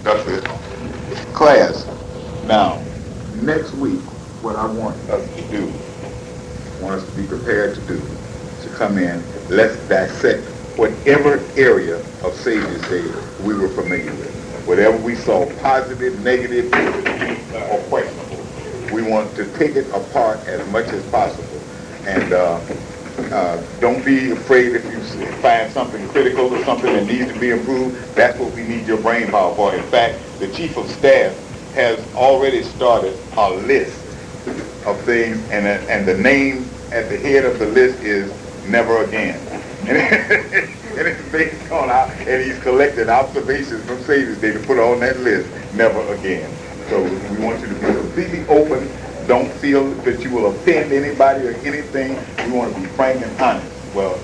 That's it. Class. Now, next week, what I want us to do, want us to be prepared to do, to come in, let's dissect whatever area of Savior's Day we were familiar with. Whatever we saw positive, negative, or questionable. We want to take it apart as much as possible. And don't be afraid if you find something critical or something that needs to be improved. That's what we need your brain power for. In fact, the Chief of Staff has already started a list of things, and the name at the head of the list is Never Again. And it's based on and he's collected observations from Savior's Day to put on that list, Never Again. So we want you to be completely open. Don't feel that you will offend anybody or anything. We want to be frank and honest. Well,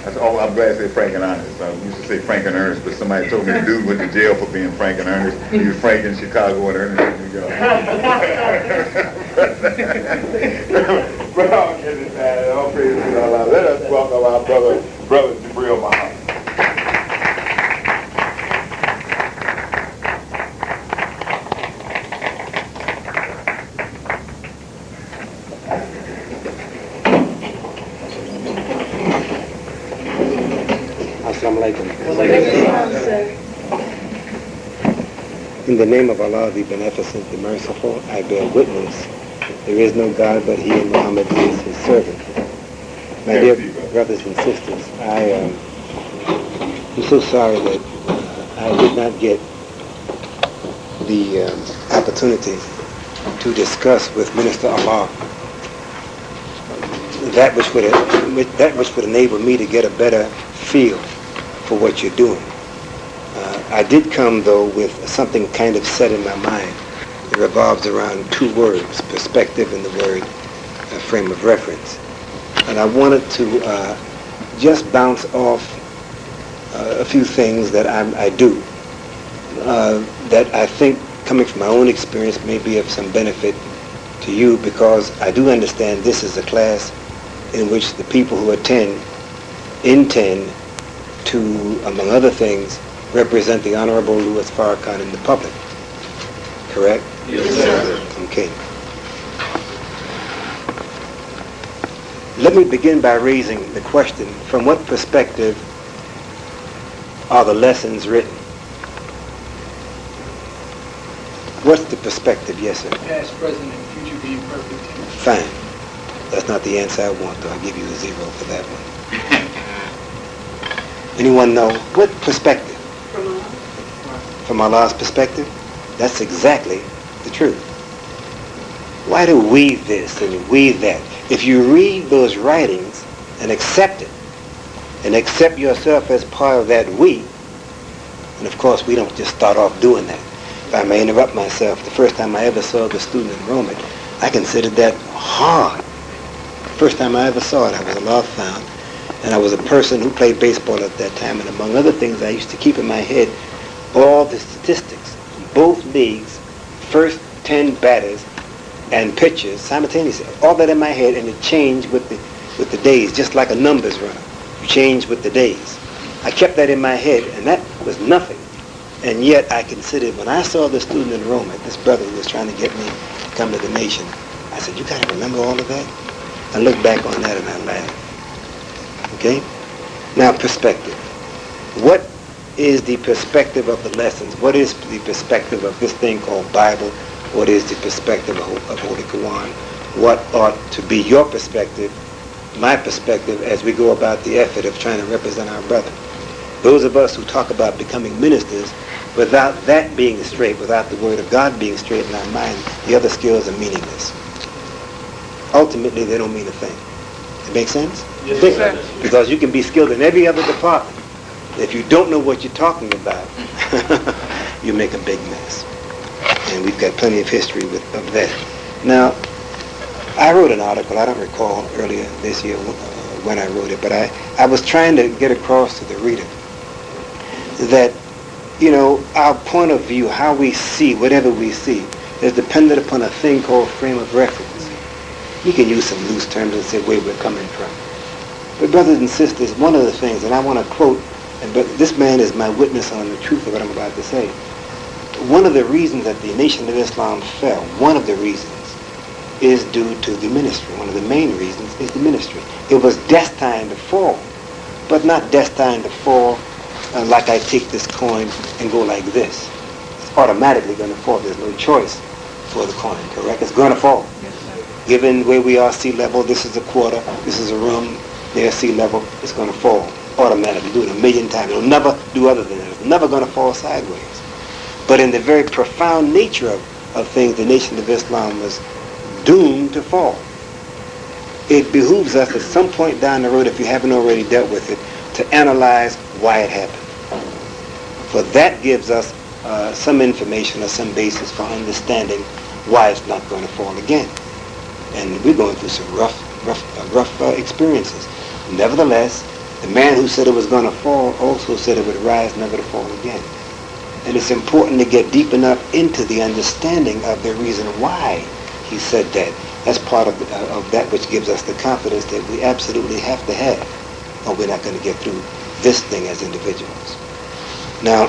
that's all. I'm glad to say frank and honest. I used to say frank and earnest, but somebody told me the dude went to jail for being frank and earnest. He was frank in Chicago and earnest in New York. But all kidding aside, all praise to Allah. Let us welcome our brother Jabril Muhammad. Alaikum. In the name of Allah, the Beneficent, the Merciful, I bear witness there is no God but He, and Muhammad is His servant. My dear brothers and sisters, I'm so sorry that I did not get the opportunity to discuss with Minister Allah that which would enable me to get a better feel for what you're doing. I did come, though, with something kind of set in my mind. It revolves around two words, perspective and the word frame of reference. And I wanted to just bounce off a few things that I do that I think, coming from my own experience, may be of some benefit to you, because I do understand this is a class in which the people who attend intend to, among other things, represent the Honorable Louis Farrakhan in the public. Correct? Yes, sir. Okay. Let me begin by raising the question, from what perspective are the lessons written? What's the perspective? Yes, sir. Past, present, and future being perfect. Fine. That's not the answer I want, though. I'll give you a 0 for that one. Anyone know what perspective? From Allah. From Allah's perspective? That's exactly the truth. Why do we this and we that? If you read those writings and accept it, and accept yourself as part of that we, and of course we don't just start off doing that. If I may interrupt myself, the first time I ever saw the student enrollment, I considered that hard. The first time I ever saw it, I was a law found. And I was a person who played baseball at that time, and among other things, I used to keep in my head all the statistics, both leagues, first 10 batters and pitchers simultaneously, all that in my head, and it changed with the days, just like a numbers runner. You change with the days. I kept that in my head, and that was nothing. And yet I considered, when I saw the student enrollment, this brother who was trying to get me to come to the nation, I said, you got to remember all of that? I look back on that and I laugh. Okay? Now, perspective. What is the perspective of the lessons? What is the perspective of this thing called Bible? What is the perspective of Holy Quran? What ought to be your perspective, my perspective, as we go about the effort of trying to represent our brother? Those of us who talk about becoming ministers, without that being straight, without the Word of God being straight in our mind, the other skills are meaningless. Ultimately, they don't mean a thing. It makes sense? Yes, sir. Because you can be skilled in every other department. If you don't know what you're talking about, you make a big mess. And we've got plenty of history of that. Now, I wrote an article, I don't recall earlier this year when I wrote it, but I was trying to get across to the reader that, our point of view, how we see whatever we see, is dependent upon a thing called frame of reference. You can use some loose terms and say where we're coming from. But brothers and sisters, one of the things, and I want to quote, but this man is my witness on the truth of what I'm about to say. one of the reasons that the Nation of Islam fell, one of the reasons, is due to the ministry. One of the main reasons is the ministry. It was destined to fall, but not destined to fall like I take this coin and go like this. It's automatically going to fall. There's no choice for the coin, correct? It's going to fall. Given where we are sea level, this is a quarter, this is a room, there's sea level, it's going to fall automatically. Do it 1,000,000 times. It'll never do other than that. It's never going to fall sideways. But in the very profound nature of things, the Nation of Islam was doomed to fall. It behooves us at some point down the road, if you haven't already dealt with it, to analyze why it happened. For that gives us some information or some basis for understanding why it's not going to fall again. And we're going through some rough experiences. Nevertheless, the man who said it was going to fall also said it would rise never to fall again. And it's important to get deep enough into the understanding of the reason why he said that. That's part of that which gives us the confidence that we absolutely have to have, or we're not going to get through this thing as individuals. Now,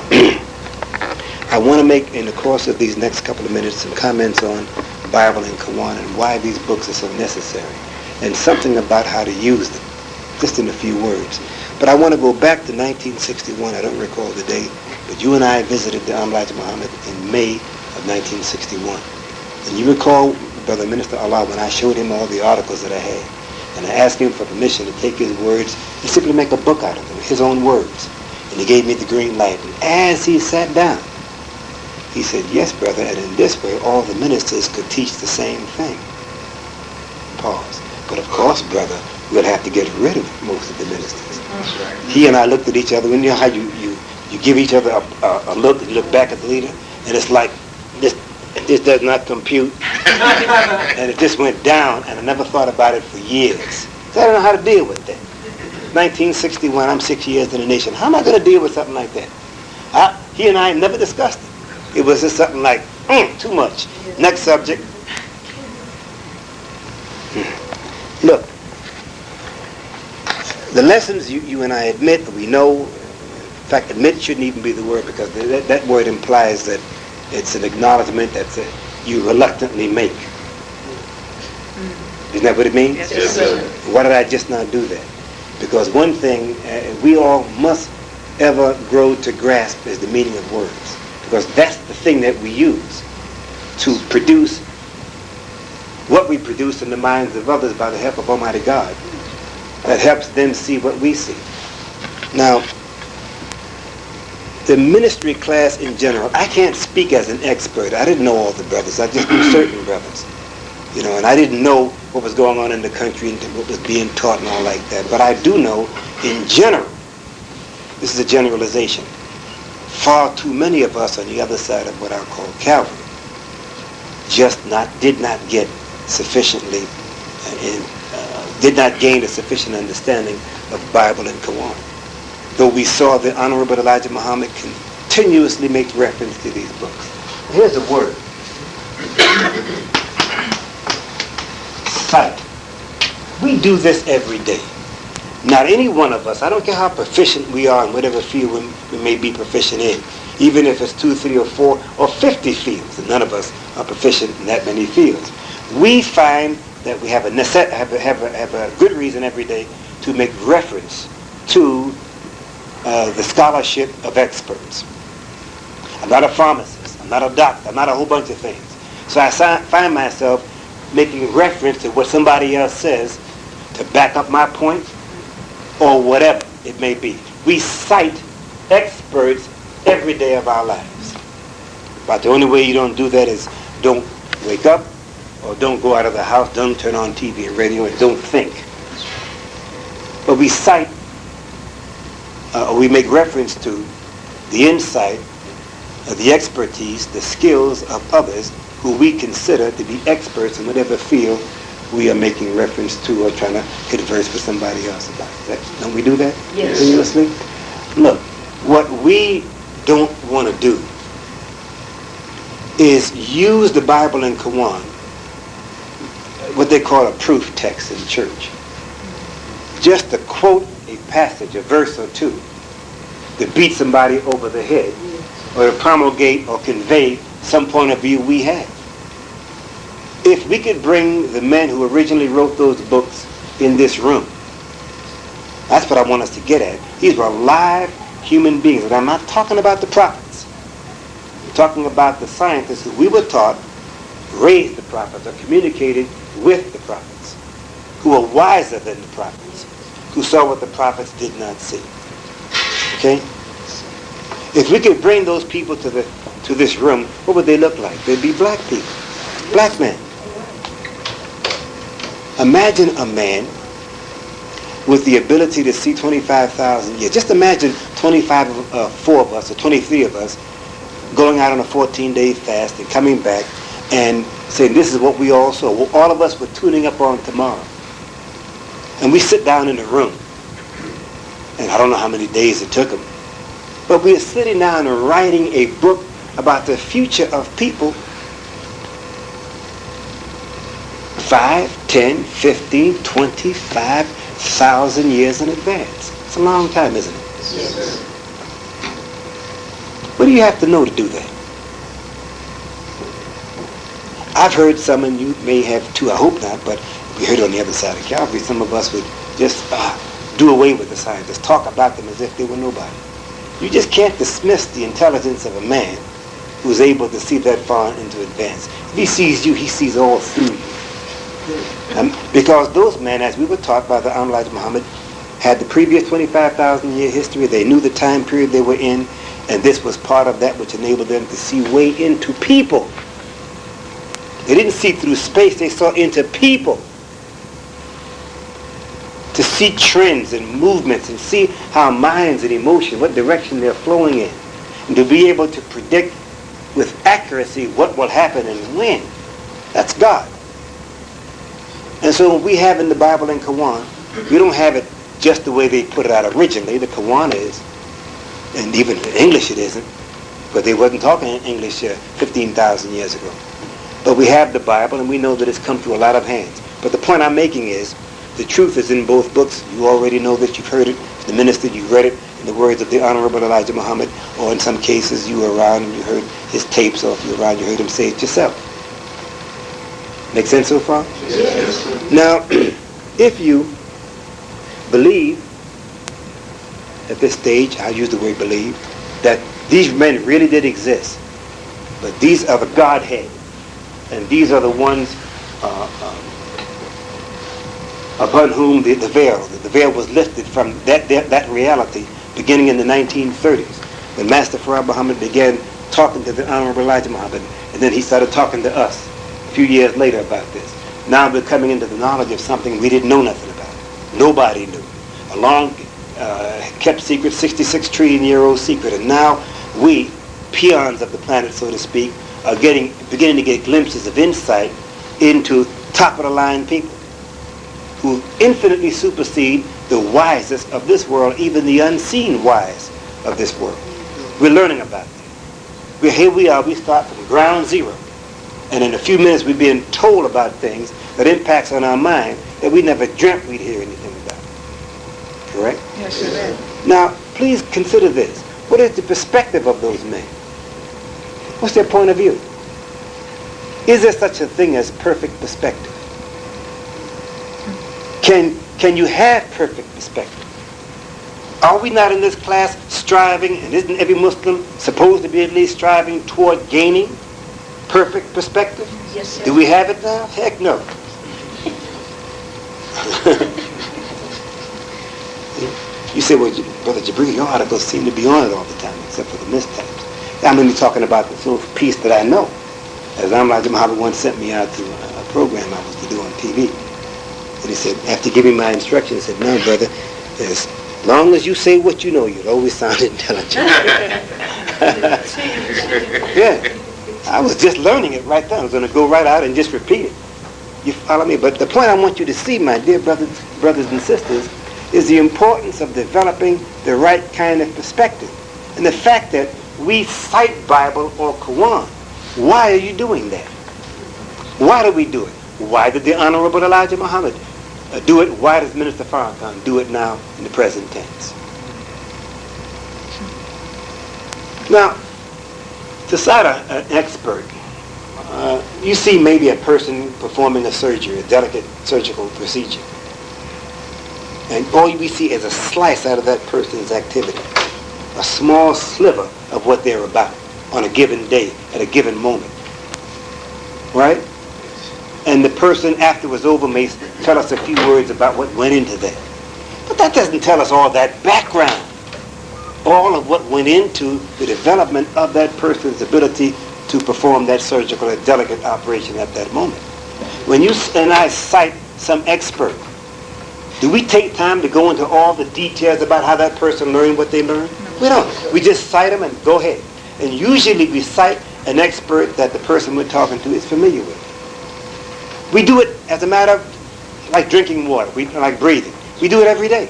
I want to make, in the course of these next couple of minutes, some comments on Bible and Quran and why these books are so necessary, and something about how to use them, just in a few words. But I want to go back to 1961. I don't recall the date, but you and I visited the Elijah Muhammad in May of 1961. And you recall, Brother Minister Allah, when I showed him all the articles that I had, and I asked him for permission to take his words and simply make a book out of them, his own words. And he gave me the green light. And as he sat down, he said, yes, brother, and in this way, all the ministers could teach the same thing. Pause. But of course, brother, we'll have to get rid of most of the ministers. That's right. He and I looked at each other. You know how you give each other a look, you look back at the leader, and it's like, this does not compute. And it just went down, and I never thought about it for years. So I don't know how to deal with that. 1961, I'm 6 years in the nation. How am I going to deal with something like that? He and I never discussed it. It was just something like, too much. Next subject. Look, the lessons you and I admit, we know, in fact, admit shouldn't even be the word, because that word implies that it's an acknowledgement that you reluctantly make. Isn't that what it means? Yes, sir. Why did I just not do that? Because one thing we all must ever grow to grasp is the meaning of words. Because that's the thing that we use to produce what we produce in the minds of others by the help of Almighty God. That helps them see what we see. Now, the ministry class in general, I can't speak as an expert. I didn't know all the brothers. I just knew certain brothers. You know, and I didn't know what was going on in the country and what was being taught and all like that. But I do know, in general, this is a generalization, far too many of us on the other side of what I call Calvary did not get sufficiently, did not gain a sufficient understanding of Bible and Quran. Though we saw the Honorable Elijah Muhammad continuously make reference to these books. Here's a word. Sight. We do this every day. Not any one of us, I don't care how proficient we are in whatever field we may be proficient in, even if it's 2, 3, or 4, or 50 fields, and none of us are proficient in that many fields. We find that we have a good reason every day to make reference to the scholarship of experts. I'm not a pharmacist, I'm not a doctor, I'm not a whole bunch of things. So I find myself making reference to what somebody else says to back up my point, or whatever it may be. We cite experts every day of our lives. But the only way you don't do that is don't wake up, or don't go out of the house, don't turn on TV and radio, and don't think. But we cite, or we make reference to the insight, the expertise, the skills of others who we consider to be experts in whatever field we are making reference to or trying to converse with somebody else about. Don't we do that continuously? Look, what we don't want to do is use the Bible and Quran, what they call a proof text in church, just to quote a passage, a verse or two, to beat somebody over the head or to promulgate or convey some point of view we have. If we could bring the men who originally wrote those books in this room, that's what I want us to get at. These were live human beings. And I'm not talking about the prophets. I'm talking about the scientists who we were taught raised the prophets or communicated with the prophets, who were wiser than the prophets, who saw what the prophets did not see. Okay? If we could bring those people to this room, what would they look like? They'd be black people, black men. Imagine a man with the ability to see 25,000 years. Just imagine 4 of us or 23 of us going out on a 14-day fast and coming back and saying, this is what we all saw. Well, all of us were tuning up on tomorrow. And we sit down in a room. And I don't know how many days it took them. But we are sitting down and writing a book about the future of people 5, 10, 15, 25,000 years in advance. It's a long time, isn't it? Yes. What do you have to know to do that? I've heard some, and you may have too, I hope not, but we heard it on the other side of Calvary, some of us would just do away with the scientists, talk about them as if they were nobody. You just can't dismiss the intelligence of a man who's able to see that far into advance. If he sees you, he sees all through you. Because those men, as we were taught by the Honorable Elijah Muhammad, had the previous 25,000 year history. They knew the time period they were in, and this was part of that which enabled them to see way into people. They didn't see through space, they saw into people. To see trends and movements and see how minds and emotions, what direction they're flowing in. And to be able to predict with accuracy what will happen and when. That's God. And so what we have in the Bible and Quran, we don't have it just the way they put it out originally. The Quran is, and even in English it isn't, but they wasn't talking in English 15,000 years ago. But we have the Bible, and we know that it's come through a lot of hands. But the point I'm making is, the truth is in both books. You already know that, you've heard it. The minister, you read it in the words of the Honorable Elijah Muhammad, or in some cases you were around and you heard his tapes, or if you were around you heard him say it yourself. Make sense so far? Yes. Now, if you believe, at this stage, I use the word believe, that these men really did exist, but these are the Godhead, and these are the ones upon whom the veil was lifted from that reality beginning in the 1930s, when Master Farad Muhammad began talking to the Honorable Elijah Muhammad, and then he started talking to us a few years later about this. Now we're coming into the knowledge of something we didn't know nothing about. Nobody knew. A long kept secret, 66 trillion year old secret, and now we, peons of the planet, so to speak, are beginning to get glimpses of insight into top of the line people who infinitely supersede the wisest of this world, even the unseen wise of this world. We're learning about that. Here we are, we start from ground zero. And in a few minutes we're being told about things that impacts on our mind that we never dreamt we'd hear anything about. Correct? Yes, sir. Now, please consider this. What is the perspective of those men? What's their point of view? Is there such a thing as perfect perspective? Can you have perfect perspective? Are we not in this class striving, and isn't every Muslim supposed to be at least striving toward gaining perfect perspective? Yes, sir. Do we have it now? Heck no. You say, well, Brother Jabril, your articles seem to be on it all the time, except for the mistypes. I'm only talking about the sort of piece that I know. As Elijah Muhammad once sent me out to a program I was to do on TV. And he said, after giving my instructions, he said, no, brother, as long as you say what you know, you'll always sound intelligent. Yeah. I was just learning it right then. I was going to go right out and just repeat it. You follow me? But the point I want you to see, my dear brothers and sisters, is the importance of developing the right kind of perspective. And the fact that we cite Bible or Quran. Why are you doing that? Why do we do it? Why did the Honorable Elijah Muhammad do it? Why does Minister Farrakhan do it now in the present tense? Now, To cite an expert, you see maybe a person performing a surgery, a delicate surgical procedure. And all we see is a slice out of that person's activity, a small sliver of what they're about on a given day, at a given moment. Right? And the person afterwards over may tell us a few words about what went into that. But that doesn't tell us all that background. All of what went into the development of that person's ability to perform that surgical and delicate operation at that moment. When you and I cite some expert, do we take time to go into all the details about how that person learned what they learned? We don't. We just cite them and go ahead. And usually we cite an expert that the person we're talking to is familiar with. We do it as a matter of like drinking water, like breathing. We do it every day.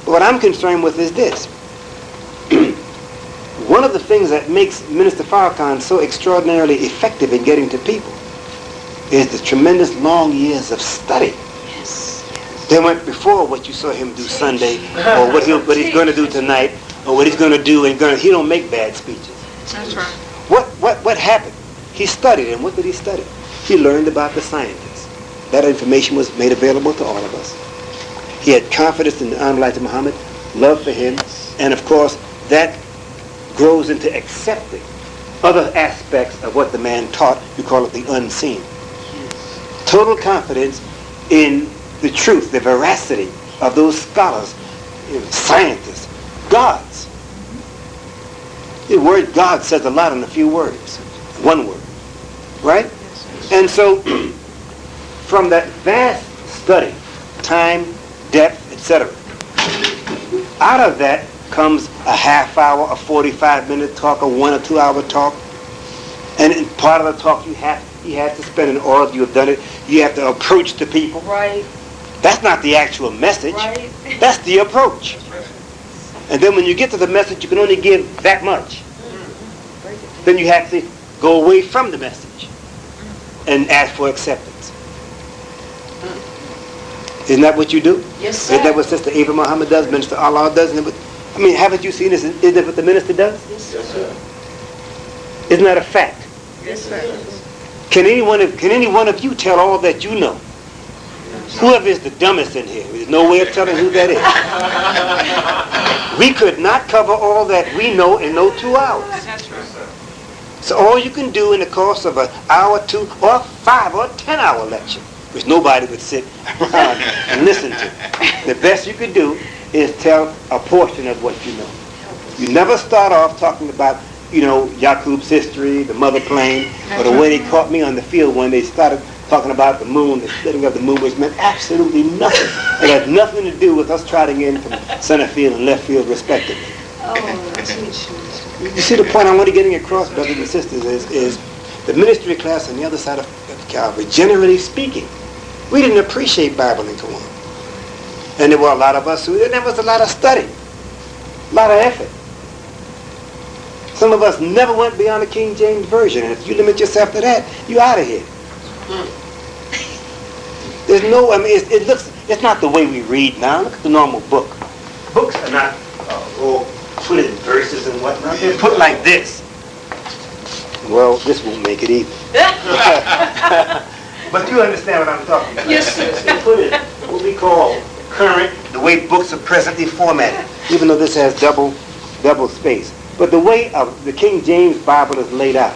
But what I'm concerned with is this. One of the things that makes Minister Farrakhan so extraordinarily effective in getting to people is the tremendous long years of study. They went before what you saw him do Sunday, or what he's going to do tonight, or what he's going to do, and he don't make bad speeches. That's right. What happened? He studied, and what did he study? He learned about the scientists. That information was made available to all of us. He had confidence in the Honorable Muhammad, love for him, and of course, that grows into accepting other aspects of what the man taught. You call it the unseen. Total confidence in the truth, the veracity of those scholars, scientists, gods. The word God says a lot in a few words. One word. Right? And so, from that vast study, time, depth, etc., out of that comes a half hour, a 45-minute talk, a 1 or 2 hour talk. And in part of the talk, you have to spend an hour. You have done it. You have to approach the people. Right. That's not the actual message. Right. That's the approach. And then when you get to the message, you can only give that much. Then you have to go away from the message and ask for acceptance. Isn't that what you do? Yes, sir. Isn't that what Sister Ava Muhammad does, Minister Allah does? I mean, haven't you seen this? Isn't that what the minister does? Yes, sir. Isn't that a fact? Yes, sir. Can any one of you tell all that you know? Whoever is the dumbest in here, there's no way of telling who that is. We could not cover all that we know in no 2 hours. That's right. So all you can do in the course of an hour, 2, or 5 or 10-hour lecture, which nobody would sit around and listen to, the best you could do is tell a portion of what you know. You never start off talking about, Yaqub's history, the mother plane, or the way they caught me on the field when they started talking about the moon, the splitting of the moon, which meant absolutely nothing. It had nothing to do with us trotting in from center field and left field respectively. You see the point I want to getting across, brothers and sisters, is the ministry class on the other side of Calvary, generally speaking, we didn't appreciate Bible and Quran. And there were a lot of us there was a lot of study, a lot of effort. Some of us never went beyond the King James Version, and if you limit yourself to that, you're out of here. There's no, it's not the way we read now. Look at the normal book. Books are not all put in verses and whatnot. They're put like this. Well, this won't make it either. But you understand what I'm talking about. Yes, sir. They put it what we call current, the way books are presently formatted, even though this has double space. But the way of the King James Bible is laid out,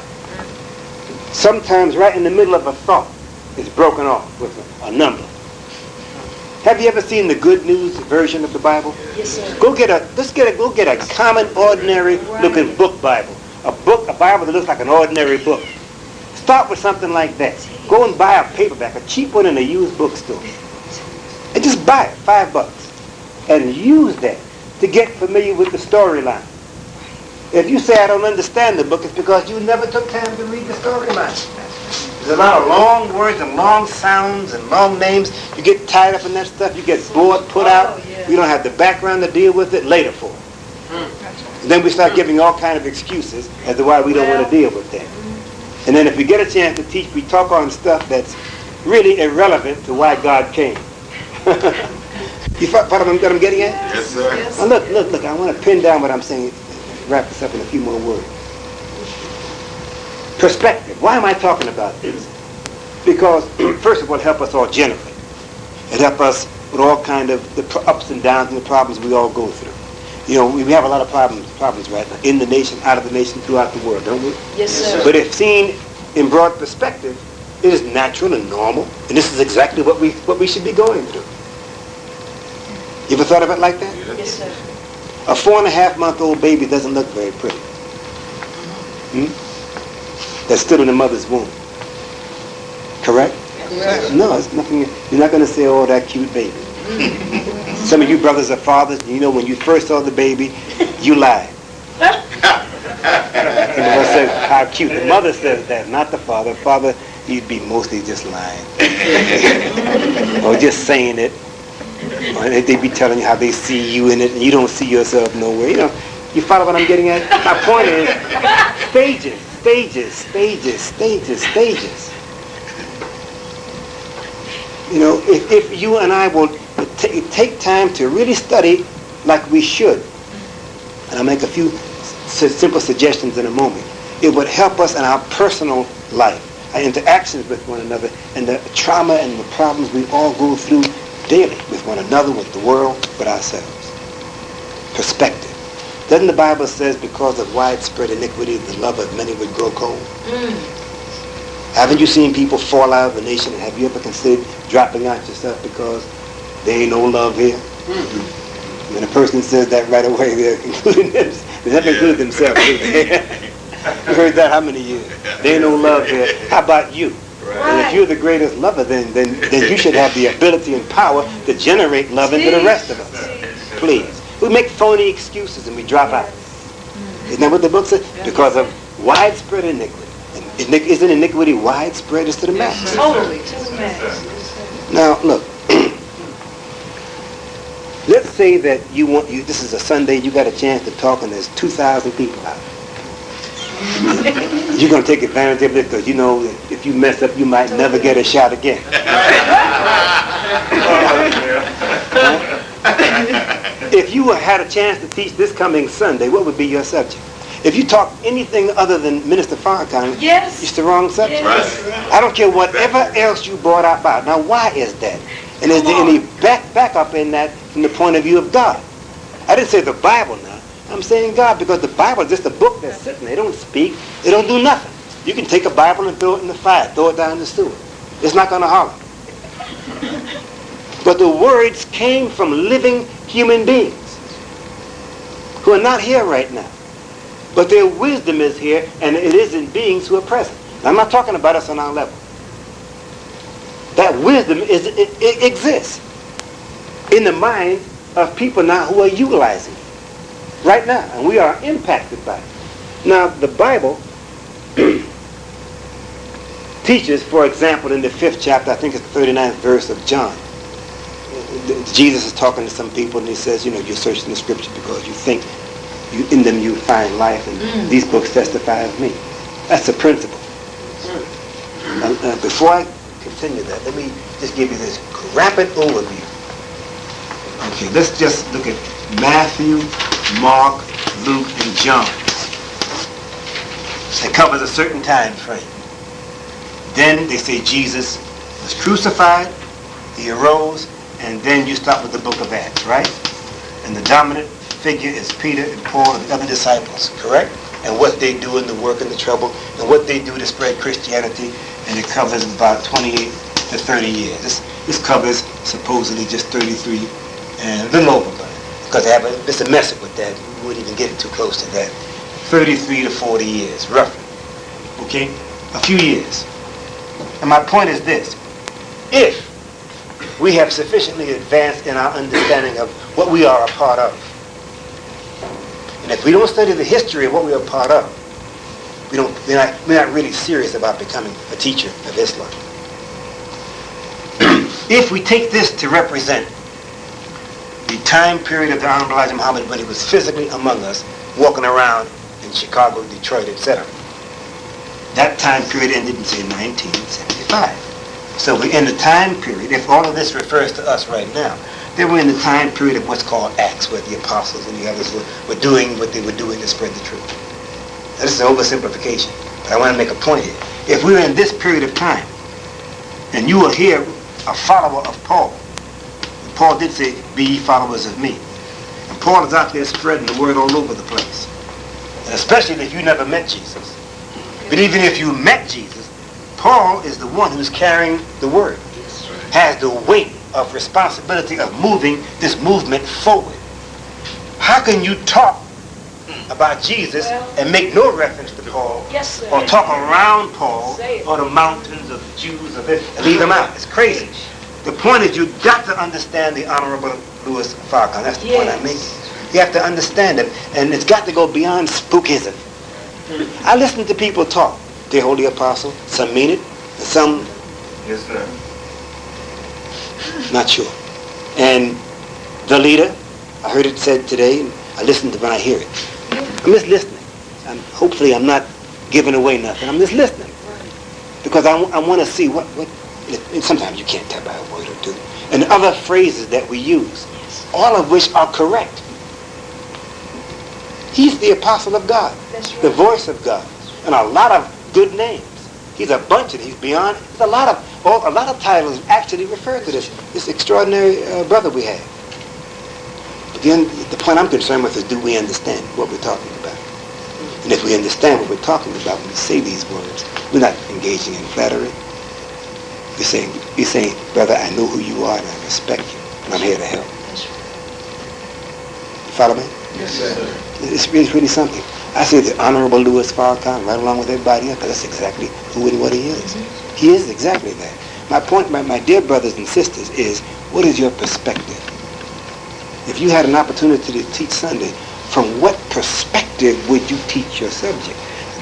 sometimes right in the middle of a thought, it's broken off with a number. Have you ever seen the Good News version of the Bible? Yes, sir. Go get a common, ordinary looking book Bible. A Bible that looks like an ordinary book. Start with something like that. Go and buy a paperback, a cheap one in a used bookstore. And just buy it, $5. And use that to get familiar with the storyline. If you say I don't understand the book, it's because you never took time to read the storyline. There's a lot of long words and long sounds and long names. You get tied up in that stuff. You get bored, put out. Yeah. We don't have the background to deal with it later for. And then we start giving all kind of excuses as to why we don't want to deal with that. And then if we get a chance to teach, we talk on stuff that's really irrelevant to why God came. You follow what I'm getting at? Yes, sir. Yes. Now look, I want to pin down what I'm saying, wrap this up in a few more words. Perspective. Why am I talking about this? Because, first of all, it helps us all generally. It helps us with all kind of the ups and downs and the problems we all go through. You know, we have a lot of problems right now, in the nation, out of the nation, throughout the world, don't we? Yes, sir. But if seen in broad perspective, it is natural and normal, and this is exactly what we should be going through. You ever thought of it like that? Yes, sir. A 4.5-month-old baby doesn't look very pretty. That's still in the mother's womb. Correct? Correct. No, it's nothing. You're not going to say, "Oh, that cute baby." Some of you brothers are fathers. You know, when you first saw the baby, you lied. And the Lord says, "How cute." The mother says that, not the father. Father, he'd be mostly just lying, or just saying it. Or they'd be telling you how they see you in it, and you don't see yourself nowhere. You know, you follow what I'm getting at? My point is, stages. You know, if you and I will take time to really study like we should, and I'll make a few simple suggestions in a moment, it would help us in our personal life, our interactions with one another, and the trauma and the problems we all go through daily with one another, with the world, with ourselves. Perspective. Doesn't the Bible says because of widespread iniquity, the love of many would grow cold? Haven't you seen people fall out of the nation? And have you ever considered dropping out yourself because there ain't no love here? When a person says that right away, they're including them. They never include themselves. You heard that how many years? There ain't no love here. How about you? And if you're the greatest lover, then you should have the ability and power to generate love into the rest of us. Please. We make phony excuses and we drop out. Isn't that what the book says? Because of widespread iniquity. And isn't iniquity widespread? It's to the max. Totally, to the max. Now, look. Let's say that this is a Sunday, you got a chance to talk, and there's 2,000 people out. You're going to take advantage of it because you know that if you mess up, you might never get a shot again. If you had a chance to teach this coming Sunday, what would be your subject? If you talk anything other than Minister Farrakhan, yes, it's the wrong subject. Yes. I don't care whatever else you brought up about. Now, why is that? And is there any backup in that from the point of view of God? I didn't say the Bible now. I'm saying God, because the Bible is just a book that's sitting there. They don't speak. They don't do nothing. You can take a Bible and throw it in the fire, throw it down the sewer. It's not going to holler. But the words came from living human beings who are not here right now. But their wisdom is here, and it is in beings who are present. Now, I'm not talking about us on our level. That wisdom it exists in the minds of people now who are utilizing it right now, and we are impacted by it. Now, the Bible teaches, for example, in the 5th chapter, I think it's the 39th verse of John, Jesus is talking to some people, and he says, you know, you're searching the scripture because you think in them you find life, and these books testify of me. That's a principle. Before I continue that, let me just give you this rapid overview. Okay, let's just look at Matthew, Mark, Luke, and John. It covers a certain time frame. Then they say Jesus was crucified, he arose, and then you start with the book of Acts, right? And the dominant figure is Peter and Paul and the other disciples, correct? And what they do in the work and the trouble, and what they do to spread Christianity, and it covers about 28 to 30 years. This covers supposedly just 33 and a little over, because they have it's a mess with that. We wouldn't even get too close to that. 33 to 40 years, roughly. Okay? A few years. And my point is this. If we have sufficiently advanced in our understanding of what we are a part of, and if we don't study the history of what we are a part of, we're not really serious about becoming a teacher of Islam. If we take this to represent the time period of the Honorable Elijah Muhammad when he was physically among us, walking around in Chicago, Detroit, etc. That time period ended in, say, 1975. So we're in the time period, if all of this refers to us right now, then we're in the time period of what's called Acts, where the apostles and the others were doing what they were doing to spread the truth. Now, this is an oversimplification. But I want to make a point here. If we're in this period of time, and you are here a follower of Paul, and Paul did say, be ye followers of me. And Paul is out there spreading the word all over the place. And especially if you never met Jesus. But even if you met Jesus, Paul is the one who's carrying the word, has the weight of responsibility of moving this movement forward. How can you talk about Jesus and make no reference to Paul, or talk around Paul, or the mountains of Jews, and leave them out? It's crazy. The point is, you've got to understand the Honorable Louis Farrakhan. That's the point I'm making. You have to understand it, and it's got to go beyond spookism. I listen to people talk. They're holy apostle. Some mean it, and some not sure. And the leader, I heard it said today, I listen to when I hear it. I'm just listening. Hopefully I'm not giving away nothing. I'm just listening. Because I want to see what and sometimes you can't tell by a word or two. And other phrases that we use, all of which are correct. He's the apostle of God, the voice of God, and a lot of good names. He's a bunch of, he's beyond, there's a lot of titles actually refer to this extraordinary brother we have. But the point I'm concerned with is, do we understand what we're talking about? And if we understand what we're talking about when we say these words, we're not engaging in flattery. You're saying, brother, I know who you are and I respect you, and I'm here to help. You follow me? Yes, sir. It's really something. I say the Honorable Louis Farrakhan right along with everybody else, because that's exactly who and what he is. He is exactly that. My point, my dear brothers and sisters, is what is your perspective? If you had an opportunity to teach Sunday, from what perspective would you teach your subject?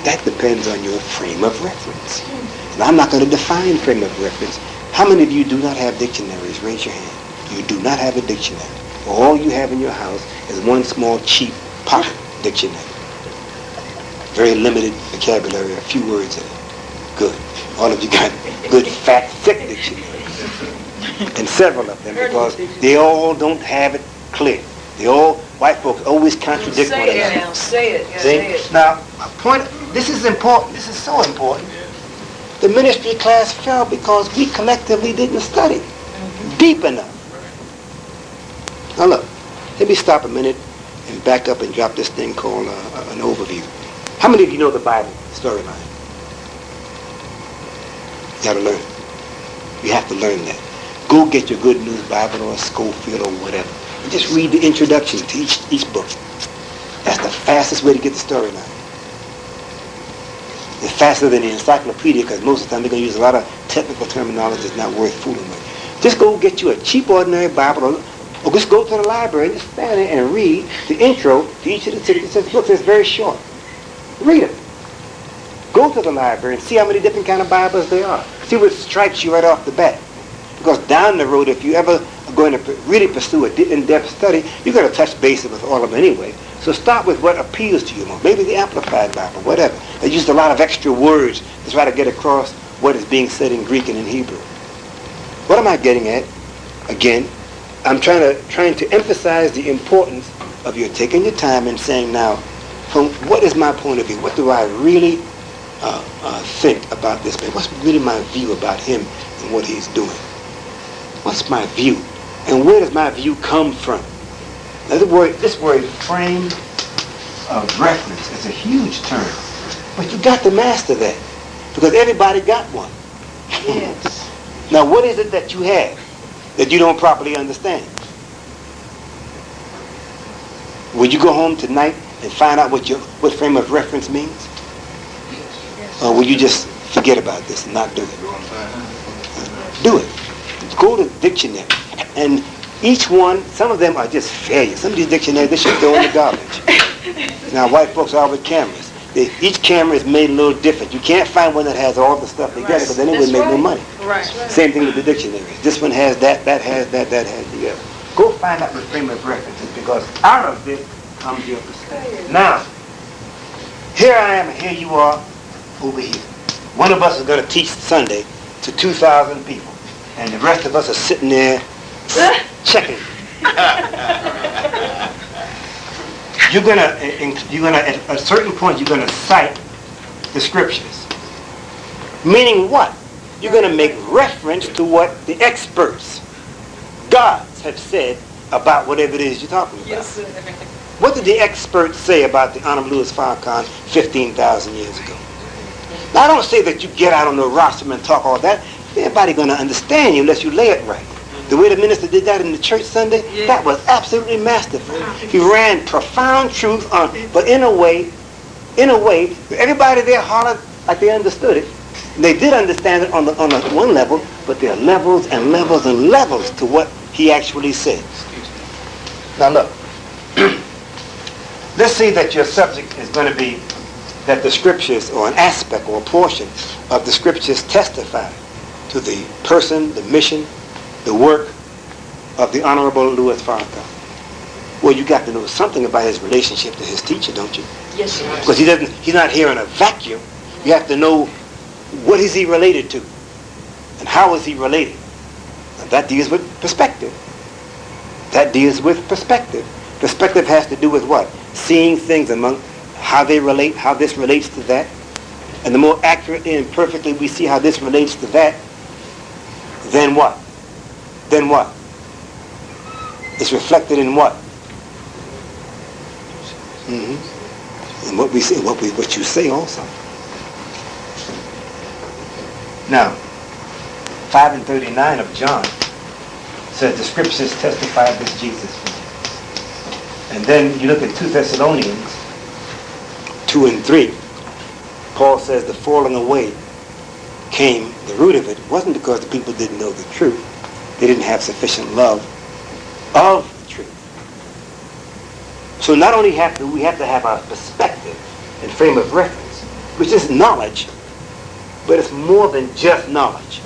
That depends on your frame of reference. And I'm not going to define frame of reference. How many of you do not have dictionaries? Raise your hand. You do not have a dictionary. All you have in your house is one small, cheap pocket dictionary. Very limited vocabulary, a few words in it. Good. All of you got good, fat, thick dictionaries. And several of them, because they all don't have it clear. White folks always contradict one another. Say it. Now, my point, this is important. This is so important. The ministry class fell because we collectively didn't study deep enough. Now look, let me stop a minute and back up and drop this thing called an overview. How many of you know the Bible storyline? You got to learn it. You have to learn that. Go get your Good News Bible or a Schofield or whatever. And just read the introduction to each book. That's the fastest way to get the storyline. It's faster than the encyclopedia, because most of the time they're going to use a lot of technical terminology that's not worth fooling with. Just go get you a cheap, ordinary Bible, or just go to the library and just stand there and read the intro to each of the 66 books. It's very short. Read it. Go to the library and see how many different kind of Bibles there are. See what strikes you right off the bat. Because down the road, if you ever are going to really pursue an in-depth study, you're going to touch base with all of them anyway. So start with what appeals to you more. Maybe the Amplified Bible, whatever. They used a lot of extra words to try to get across what is being said in Greek and in Hebrew. What am I getting at? Again, I'm trying to emphasize the importance of your taking your time and saying, now, from what is my point of view? What do I really think about this man? What's really my view about him and what he's doing? What's my view? And where does my view come from? Now, this word frame of reference is a huge term. But you got to master that, because everybody got one. Yes. Now, what is it that you have that you don't properly understand? Will you go home tonight and find out what frame of reference means? Or will you just forget about this and not do it? Do it. Go to the dictionary. And each one, some of them are just failures. Some of these dictionaries, they should go in the garbage. Now, white folks are with cameras. Each camera is made a little different. You can't find one that has all the stuff together, because then it would make no money. Right. Same thing with the dictionaries. This one has that has that has the other. Go find out the frame of references, because out of this comes your perspective. Now, here I am, and here you are over here. One of us is going to teach Sunday to 2,000 people, and the rest of us are sitting there checking. You're gonna at a certain point, you're gonna cite the scriptures. Meaning what? You're going to make reference to what the experts, gods, have said about whatever it is you're talking about. Yes, sir. What did the experts say about the Honorable Louis Farrakhan 15,000 years ago? Now, I don't say that you get out on the rostrum and talk all that. Everybody going to understand you unless you lay it right. The way the minister did that in the church Sunday, that was absolutely masterful. He ran profound truth on, but in a way, everybody there hollered like they understood it. They did understand it on one level, but there are levels and levels and levels to what he actually said. Now look, let's see that your subject is going to be that the scriptures, or an aspect or a portion of the scriptures, testify to the person, the mission, the work of the Honorable Louis Farrakhan. Well, you got to know something about his relationship to his teacher, don't you? Yes, sir. Because he's not here in a vacuum. You have to know what is he related to and how is he related. And that deals with perspective. That deals with perspective. Perspective has to do with what? Seeing things among how they relate, how this relates to that. And the more accurately and perfectly we see how this relates to that, then what? Then what? It's reflected in what? Mm-hmm. And what we say, what you say also. Now, 5:39 of John says the scriptures testify this Jesus. And then you look at 2 Thessalonians 2 and 3. Paul says the falling away came, the root of it wasn't because the people didn't know the truth. They didn't have sufficient love of the truth. So not only we have to have our perspective and frame of reference, which is knowledge, but it's more than just knowledge.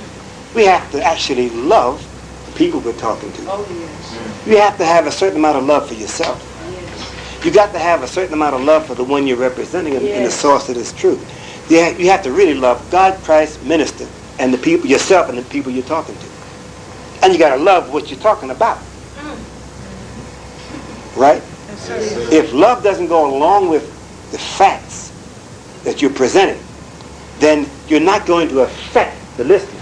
We have to actually love the people we're talking to. Oh, yes. You have to have a certain amount of love for yourself. Yes. You got to have a certain amount of love for the one you're representing and the Yes. source of this truth. You have to really love God, Christ, minister, and the people, yourself and the people you're talking to. And you got to love what you're talking about. Right? Yes, sir. If love doesn't go along with the facts that you're presenting, then you're not going to affect the listener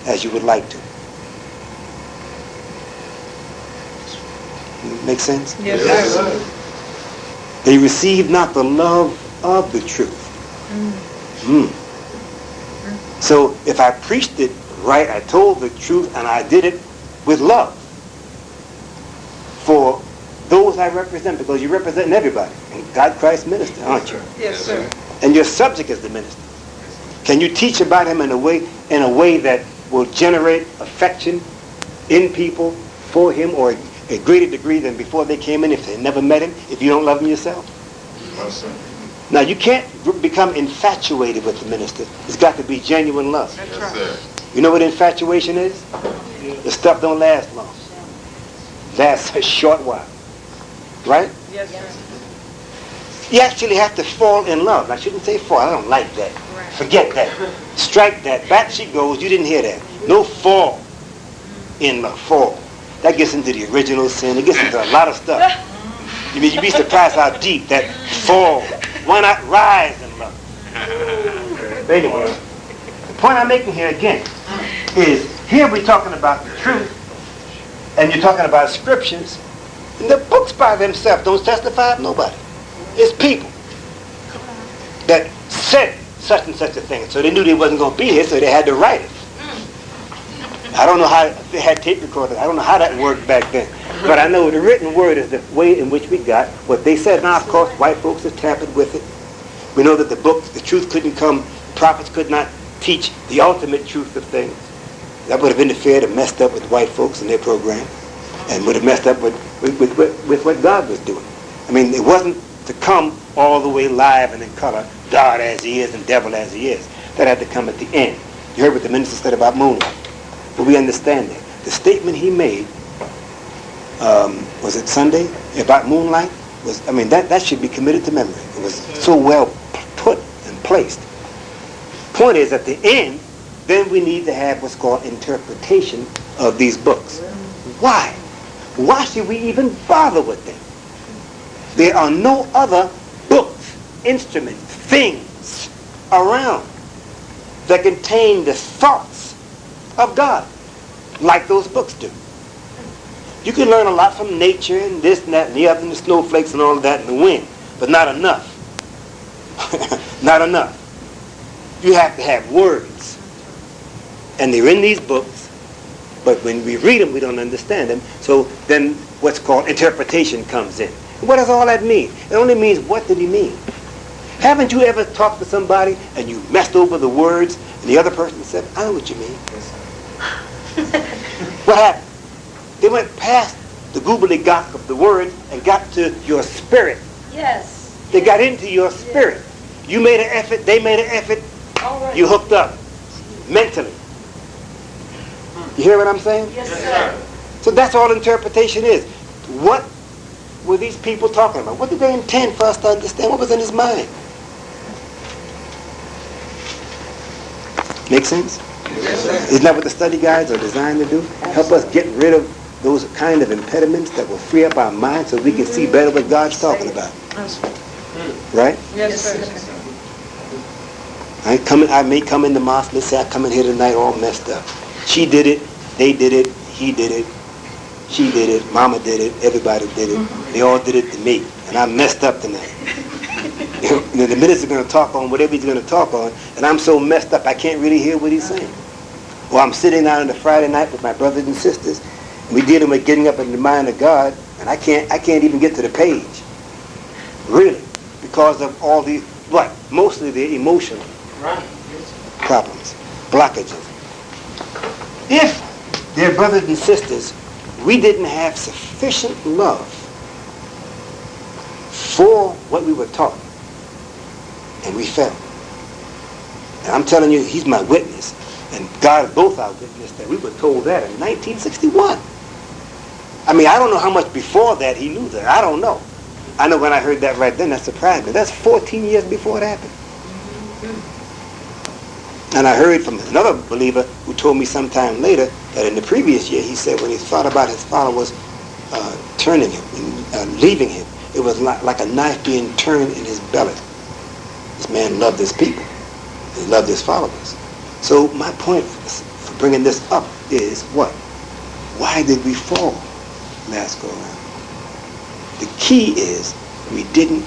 as you would like to. Make sense? Yes, Yes, sir. sir. They receive not the love of the truth. So if I preached it right, I told the truth, and I did it with love for those I represent, because you're representing everybody. And God, Christ, minister, aren't you? Yes, sir. And your subject is the minister. Can you teach about him in a way that will generate affection in people for him, or a greater degree than before they came in if they never met him, if you don't love him yourself? Yes, sir. Now, you can't become infatuated with the minister. It's got to be genuine love. That's Yes, right. sir. You know what infatuation is? The stuff don't last long. Lasts a short while. Right? Yes, sir. You actually have to fall in love. I shouldn't say fall. I don't like that. Right. Forget that. Strike that. Back she goes. You didn't hear that. No fall in love. Fall. That gets into the original sin. It gets into a lot of stuff. You'd be surprised how deep that fall. Why not rise in love? But anyway, the point I'm making here again is, here we're talking about the truth, and you're talking about scriptures, and the books by themselves don't testify of nobody. It's people that said such and such a thing, so they knew they wasn't going to be here, so they had to write it. I don't know how they had tape recorders. I don't know how that worked back then. But I know the written word is the way in which we got what they said. Now, of course, white folks have tampered with it. We know that the truth couldn't come, prophets could not teach the ultimate truth of things. That would have interfered and messed up with white folks and their program, and would have messed up with what God was doing. I mean, it wasn't to come all the way live and in color, God as he is and devil as he is. That had to come at the end. You heard what the minister said about moonlight. But we understand that. The statement he made, was it Sunday, about moonlight? That should be committed to memory. It was so well put and placed. Point is, at the end, then we need to have what's called interpretation of these books. Why? Why should we even bother with them? There are no other books, instruments, things around that contain the thoughts of God, like those books do. You can learn a lot from nature and this and that and the other and the snowflakes and all of that and the wind, but not enough. Not enough. You have to have words. And they're in these books, but when we read them, we don't understand them. So then what's called interpretation comes in. What does all that mean? It only means, what did he mean? Haven't you ever talked to somebody and you messed over the words and the other person said, I know what you mean. What happened? They went past the gobbledygook of the word and got to your spirit. Yes. They got into your spirit. You made an effort, they made an effort, All right. you hooked up mentally. You hear what I'm saying? Yes, sir. So that's all interpretation is. What were these people talking about? What did they intend for us to understand? What was in his mind? Make sense? Yes, sir. Isn't that what the study guides are designed to do? Help us get rid of those kind of impediments that will free up our mind so we can see better what God's talking about. Right? Yes, sir. I may come in the mosque, let's say I come in here tonight all messed up. She did it, they did it, he did it, she did it, mama did it, everybody did it. They all did it to me, and I messed up tonight. The minister's going to talk on whatever he's going to talk on, and I'm so messed up I can't really hear what he's saying. Or I'm sitting down on a Friday night with my brothers and sisters, and we're dealing with getting up in the mind of God, and I can't even get to the page. Really. Because of all the, what? Mostly the emotional problems, blockages. If, dear brothers and sisters, we didn't have sufficient love for what we were taught, and we fell. And I'm telling you, he's my witness, and God is both our witness that we were told that in 1961. I mean, I don't know how much before that he knew that. I don't know. I know when I heard that right then, that surprised me. That's 14 years before it happened. And I heard from another believer who told me sometime later that in the previous year, he said when he thought about his followers turning him, leaving him, it was like a knife being turned in his belly. This man loved his people. He loved his followers. So my point for bringing this up is what? Why did we fall last go around? The key is we didn't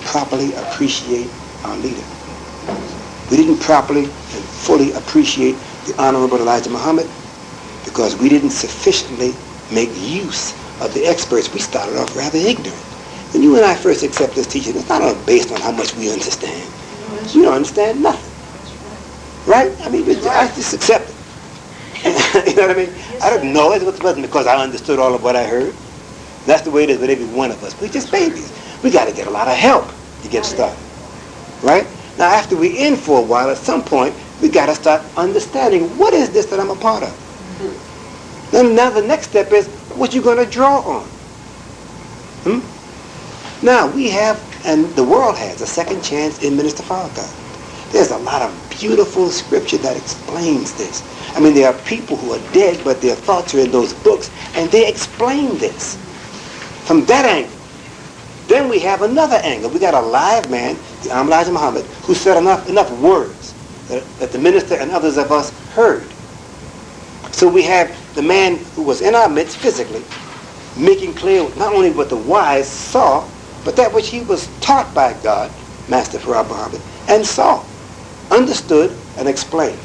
properly appreciate our leader. We didn't properly and fully appreciate the Honorable Elijah Muhammad because we didn't sufficiently make use of the experts. We started off rather ignorant. When you and I first accept this teaching, it's not based on how much we understand. We don't understand nothing. Right? I mean, I just accept it. You know what I mean? I don't know. It wasn't because I understood all of what I heard. That's the way it is with every one of us. We're just babies. We got to get a lot of help to get started. Right? Now, after we're in for a while, at some point, we got to start understanding what is this that I'm a part of. Now the next step is what you're going to draw on. Now, we have, and the world has, a second chance in Minister Farrakhan. There's a lot of beautiful scripture that explains this. I mean, there are people who are dead, but their thoughts are in those books, and they explain this. From that angle. Then we have another angle. We got a live man, the Elijah Muhammad, who said enough words that the minister and others of us heard. So we have the man who was in our midst physically, making clear not only what the wise saw, but that which he was taught by God, Master Farad Muhammad, and saw, understood, and explained.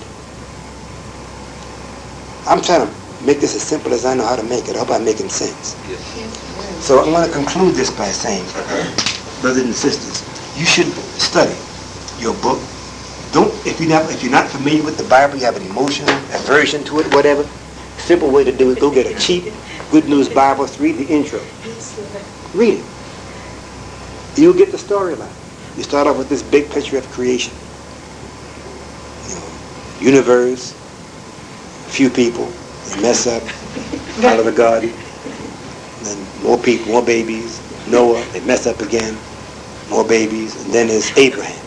I'm trying to make this as simple as I know how to make it. I hope I'm making sense. So I want to conclude this by saying, brothers and sisters, you should study your book. If you're not familiar with the Bible, you have an emotional aversion to it, whatever. Simple way to do it: go get a cheap Good News Bible. Read the intro. Read it. You'll get the storyline. You start off with this big picture of creation. Universe, a few people, they mess up, out of the garden. Then more people, more babies. Noah, they mess up again, more babies, and then there's Abraham.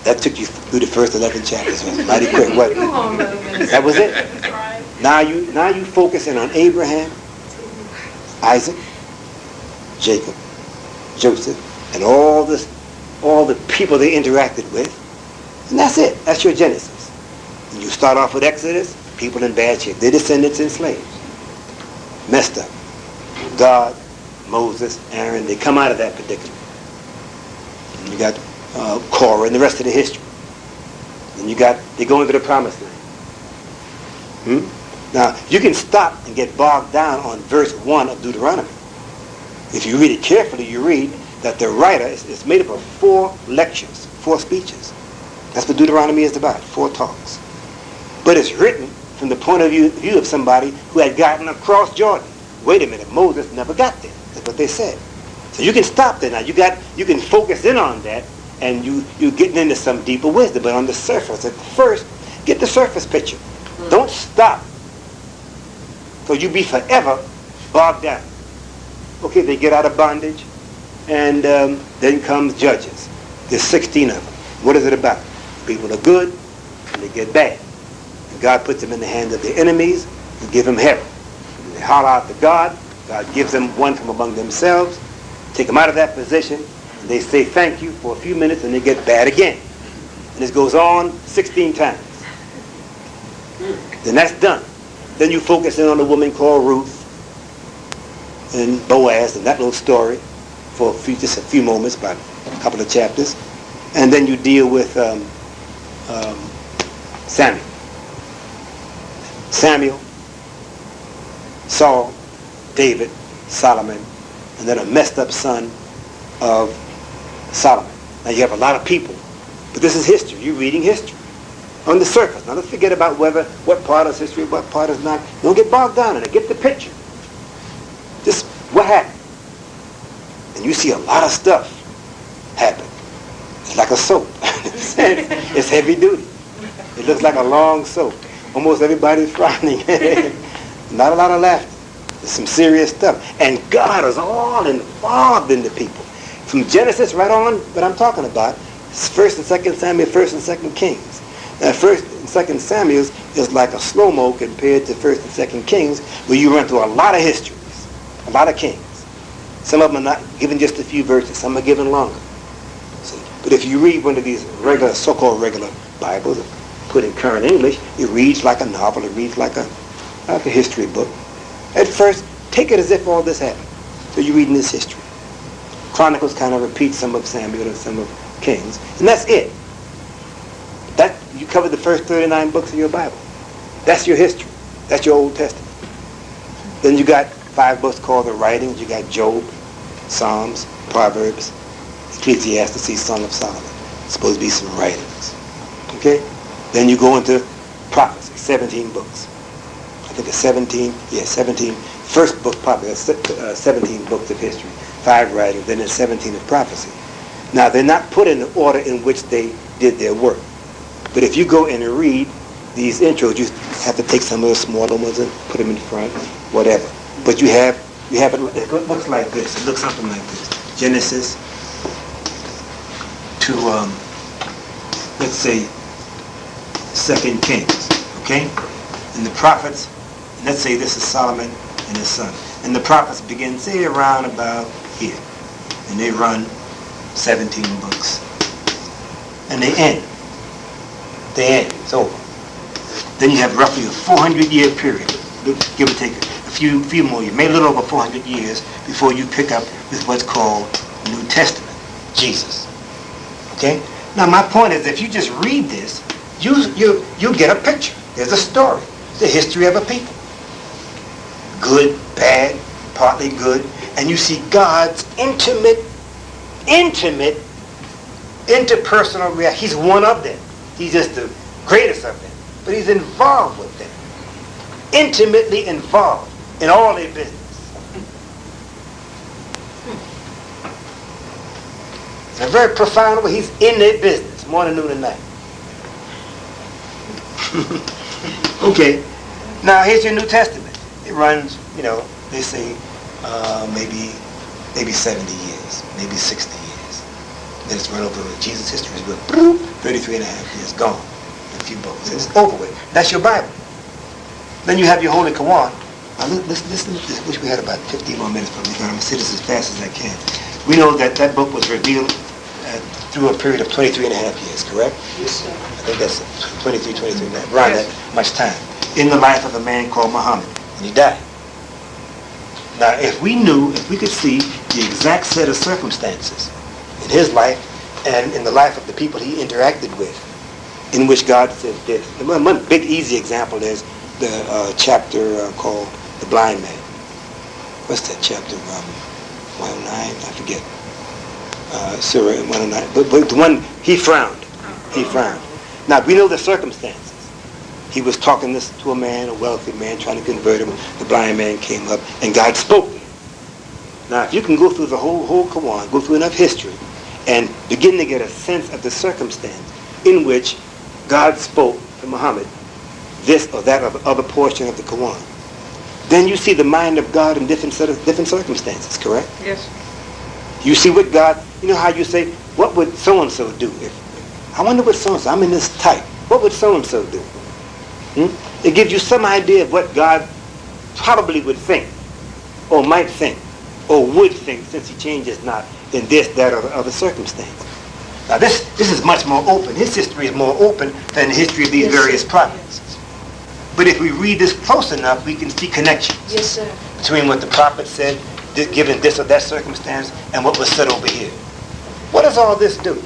That took you through the first 11 chapters. It was mighty quick. What? That was it. Now you focusing on Abraham, Isaac, Jacob, Joseph, and all the people they interacted with, And that's it. That's your Genesis. And you start off with Exodus, people in bad shape. Their descendants enslaved. Messed up. God, Moses, Aaron, they come out of that predicament. And you got Korah and the rest of the history. And they go into the promised land. Now, you can stop and get bogged down on verse 1 of Deuteronomy. If you read it carefully, you read that the writer is made up of 4 lectures, 4 speeches. That's what Deuteronomy is about, 4 talks. But it's written from the point of view of somebody who had gotten across Jordan. Wait a minute, Moses never got there. That's what they said. So you can stop there now. You can focus in on that, and you're getting into some deeper wisdom. But on the surface, at first, get the surface picture. Don't stop. So you be forever bogged down. Okay, they get out of bondage, and then comes Judges. There's 16 of them. What is it about? People are good, and they get bad. And God puts them in the hands of their enemies and give them hell. And they holler out to God. God gives them one from among themselves, take them out of that position, and they say thank you for a few minutes, and they get bad again. And this goes on 16 times. Then that's done. Then you focus in on a woman called Ruth and Boaz and that little story for just a few moments, about a couple of chapters. And then you deal with Samuel, Saul, David, Solomon, and then a messed up son of Solomon. Now you have a lot of people, but this is history. You're reading history on the surface. Now let's forget about what part is history, what part is not. Don't get bogged down in it. Get the picture. Just what happened. And you see a lot of stuff happen. It's like a soap. It's heavy duty. It looks like a long soap. Almost everybody's frowning. Not a lot of laughter. There's some serious stuff. And God is all involved in the people. From Genesis right on, what I'm talking about, 1st and 2nd Samuel, 1st and 2nd Kings. Now 1st and 2nd Samuel is like a slow-mo compared to 1st and 2nd Kings, where you run through a lot of histories, a lot of kings. Some of them are not given just a few verses, some are given longer. See? But if you read one of these regular, so-called regular Bibles, put in current English, it reads like a novel, it reads like a history book. At first, take it as if all this happened. So you're reading this history. Chronicles kind of repeats some of Samuel and some of Kings, and that's it. You covered the first 39 books of your Bible. That's your history. That's your Old Testament. Then you got 5 books called the writings. You got Job, Psalms, Proverbs, Ecclesiastes, Song of Solomon. It's supposed to be some writings. Okay? Then you go into prophecy, 17 books. I think it's 17. First book, probably, 17 books of history. 5 writings, then there's 17 of prophecy. Now, they're not put in the order in which they did their work. But if you go in and read these intros, you have to take some of the smaller ones and put them in front, whatever. But you have it looks like this. It looks something like this. Genesis to, let's say, 2nd Kings, okay? And the prophets, let's say this is Solomon and his son. And the prophets begin, say, around about here. And they run 17 books. And they end. It's over. Then you have roughly a 400-year period, give or take a few more years, maybe a little over 400 years before you pick up with what's called New Testament, Jesus. Okay? Now my point is, if you just read this, you get a picture. There's a story, the history of a people. Good, bad, partly good, and you see God's intimate, interpersonal reaction. He's one of them. He's just the greatest of them. But he's involved with them. Intimately involved in all their business. In a very profound way, he's in their business, morning, noon, and night. Okay. Now, here's your New Testament. It runs, they say maybe 70 years, maybe 60 years. Then it's run over with Jesus' history is 33 and a half years gone. A few books. It's over with. That's your Bible. Then you have your Holy Quran. Now listen to this. I wish we had about 15 more minutes for me. I'm going to say this as fast as I can. We know that book was revealed at through a period of 23 and a half years, correct? Yes, sir. I think that's 23 and a half, around that much time, in the life of a man called Muhammad, and he died. Now, if we could see the exact set of circumstances in his life and in the life of the people he interacted with, in which God said this. One big easy example is the chapter called The Blind Man. What's that chapter? 109, I forget. Surah 109. But the one, he frowned. He frowned. Now, we know the circumstances. He was talking this to a man, a wealthy man, trying to convert him. The blind man came up, and God spoke to him. Now, if you can go through the whole Quran, go through enough history, and begin to get a sense of the circumstance in which God spoke to Muhammad, this or that other portion of the Quran, then you see the mind of God in different circumstances, correct? Yes. You see what God, you know how you say, what would so-and-so do? If I wonder what so-and-so, I'm in this type, what would so-and-so do? It gives you some idea of what God probably would think, or might think, or would think, since he changes not in this, that, or the other circumstance. Now this is much more open. His history is more open than the history of these various prophets. But if we read this close enough, we can see connections between what the prophet said, given this or that circumstance, and what was said over here. What does all this do?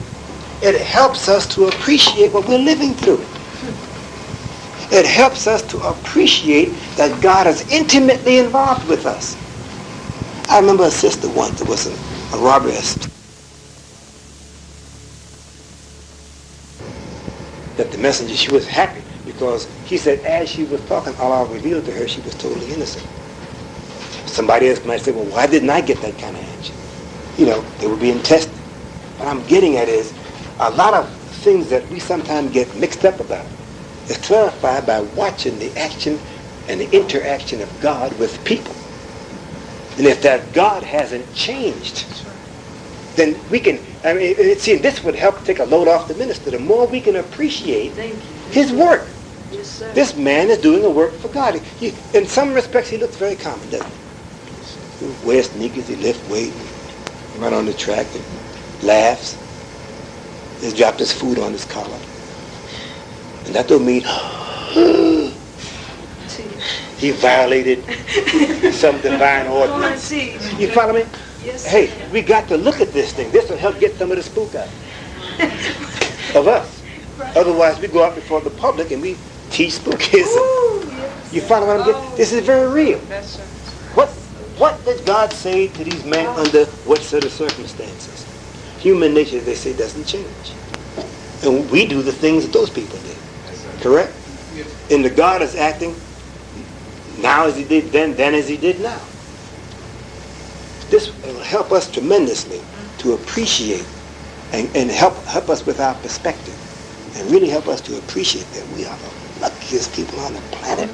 It helps us to appreciate what we're living through. It helps us to appreciate that God is intimately involved with us. I remember a sister once, there was a robbery, that the messenger, she was happy because he said as she was talking, Allah revealed to her she was totally innocent. Somebody else might say, well, why didn't I get that kind of action? You know, they were being tested. What I'm getting at is a lot of things that we sometimes get mixed up about is clarified by watching the action and the interaction of God with people. And if that God hasn't changed, then we can, see, this would help take a load off the minister. The more we can appreciate his work. Yes, sir. This man is doing a work for God. In some respects, he looks very common, doesn't he? He wears sneakers, he lifts weight, he run on the track, and laughs. He's dropped his food on his collar. And that don't mean he violated some divine ordinance. You follow me? Yes. Hey, we got to look at this thing. This will help get some of the spook out of us. Right. Otherwise, we go out before the public and we teach spookism. Yes. You follow what I'm getting? This is very real. That's right. What did God say to these men under what set of circumstances? Human nature, they say, doesn't change. And we do the things that those people did. Correct? And the God is acting now as he did then as he did now. This will help us tremendously to appreciate and help us with our perspective and really help us to appreciate that we are the luckiest people on the planet.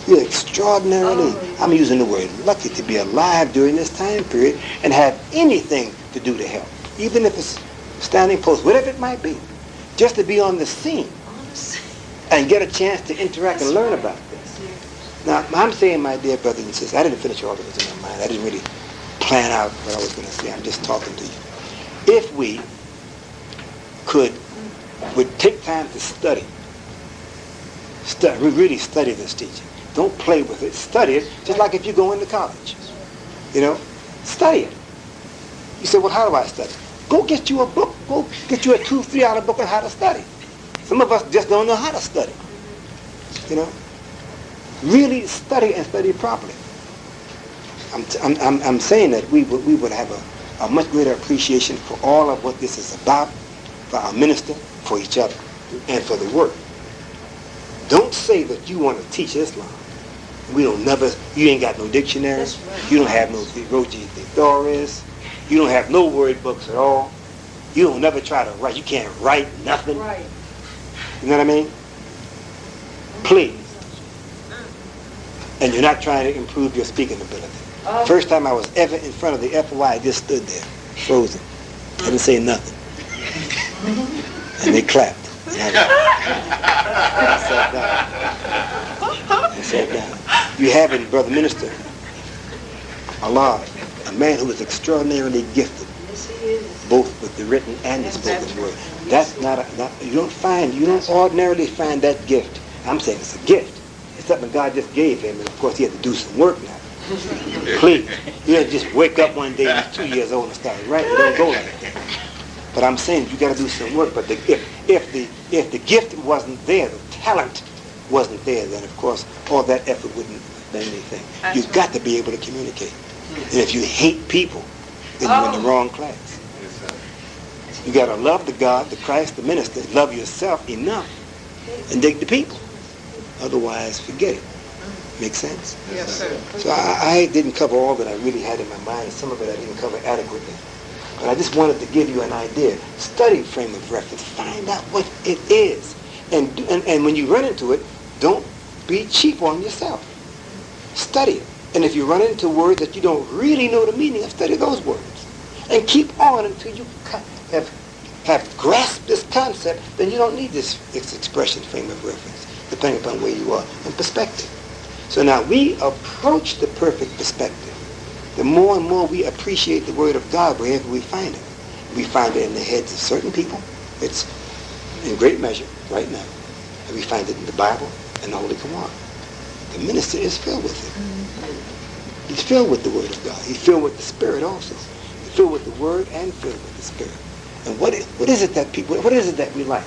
We're extraordinarily, I'm using the word lucky, to be alive during this time period and have anything to do to help. Even if it's standing post, whatever it might be. Just to be on the scene and get a chance to interact and learn about this. Now, I'm saying, my dear brothers and sisters, I didn't finish all of this in my mind. I didn't really plan out what I was going to say. I'm just talking to you. If we would take time to study, really study this teaching. Don't play with it. Study it, just like if you go into college. You know, study it. You say, well, how do I study? Go get you a book. Go get you a $2-3 hour book on how to study. Some of us just don't know how to study. You know, really study and study properly. I'm saying that we would have a much greater appreciation for all of what this is about, for our minister, for each other, and for the work. Don't say that you want to teach Islam. You ain't got no dictionary. Right. You don't have no Roji Thesaurus. You don't have no word books at all. You don't never try to write. You can't write nothing. Right. You know what I mean? Please. And you're not trying to improve your speaking ability. First time I was ever in front of the FOI, I just stood there, frozen. I didn't say nothing. And they clapped. And I sat down. You have it, Brother Minister, Allah, a man who is extraordinarily gifted. Yes, he is. both with the written and the spoken word. That's you don't ordinarily find that gift. I'm saying it's a gift. It's something God just gave him, and of course he had to do some work now. Please. You don't just wake up one day and he's 2 years old and start writing. It don't go like that. But I'm saying you got to do some work. But if the gift wasn't there, the talent wasn't there, then of course all that effort wouldn't have been anything. You've got to be able to communicate. And if you hate people, then you're in the wrong class. You got to love the God, the Christ, the minister. Love yourself enough and dig the people. Otherwise, forget it. Make sense? Yes, sir. So I didn't cover all that I really had in my mind, and some of it I didn't cover adequately. But I just wanted to give you an idea. Study frame of reference. Find out what it is. And when you run into it, don't be cheap on yourself. Study it. And if you run into words that you don't really know the meaning of, study those words. And keep on until you have grasped this concept, then you don't need this expression frame of reference, depending upon where you are and perspective. So now we approach the perfect perspective. The more and more we appreciate the Word of God wherever we find it. We find it in the heads of certain people. It's in great measure right now. And we find it in the Bible and the Holy Quran. The minister is filled with it. He's filled with the Word of God. He's filled with the Spirit also. He's filled with the Word and filled with the Spirit. And what is it that we like?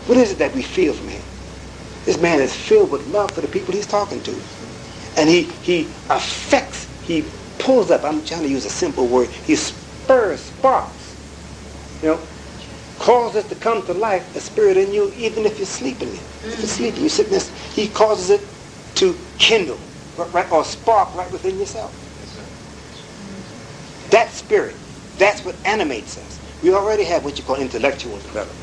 What is it that we feel from him? This man is filled with love for the people he's talking to. And he pulls up, I'm trying to use a simple word, he sparks, causes to come to life a spirit in you, even if you're sleeping. If you're sleeping, you're sitting there, he causes it to kindle, right, or spark right within yourself. That spirit, that's what animates us. We already have what you call intellectual development,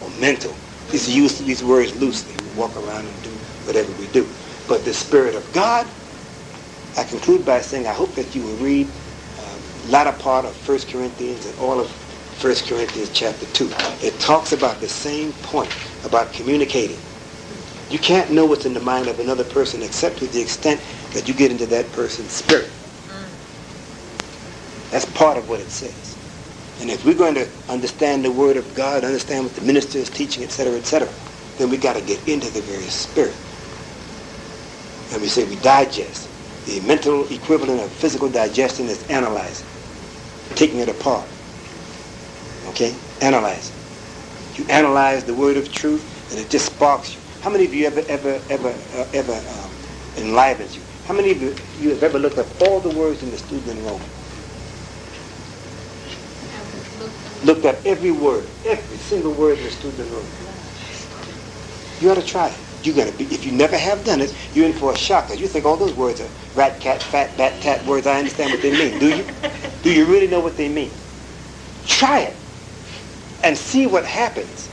or mental. Just use these words loosely. We walk around and do whatever we do. But the Spirit of God, I conclude by saying I hope that you will read latter part of 1 Corinthians and all of 1 Corinthians chapter 2. It talks about the same point, about communicating. You can't know what's in the mind of another person except to the extent that you get into that person's spirit. That's part of what it says. And if we're going to understand the Word of God, understand what the minister is teaching, etc., then we got to get into the very spirit. And we say we digest. The mental equivalent of physical digestion is analyzing, taking it apart. Okay? Analyze. You analyze the word of truth, and it just sparks you. How many of you ever enlivens you? How many of you have ever looked up all the words in the student enrollment? Looked up every word, every single word in the student enrollment. You ought to try it. You're going to be, if you never have done it, you're in for a shock, because you think all those words are rat, cat, fat, bat, tat words. I understand what they mean. Do you? Do you really know what they mean? Try it and see what happens.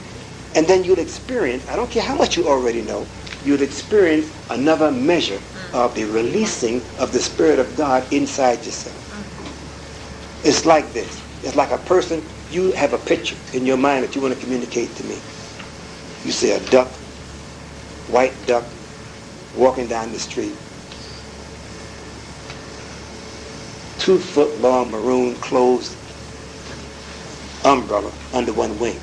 And then you'll experience, I don't care how much you already know, you'll experience another measure of the releasing of the Spirit of God inside yourself. It's like this. It's like a person, you have a picture in your mind that you want to communicate to me. You see a duck, white duck, walking down the street. 2-foot-long maroon closed umbrella under one wing.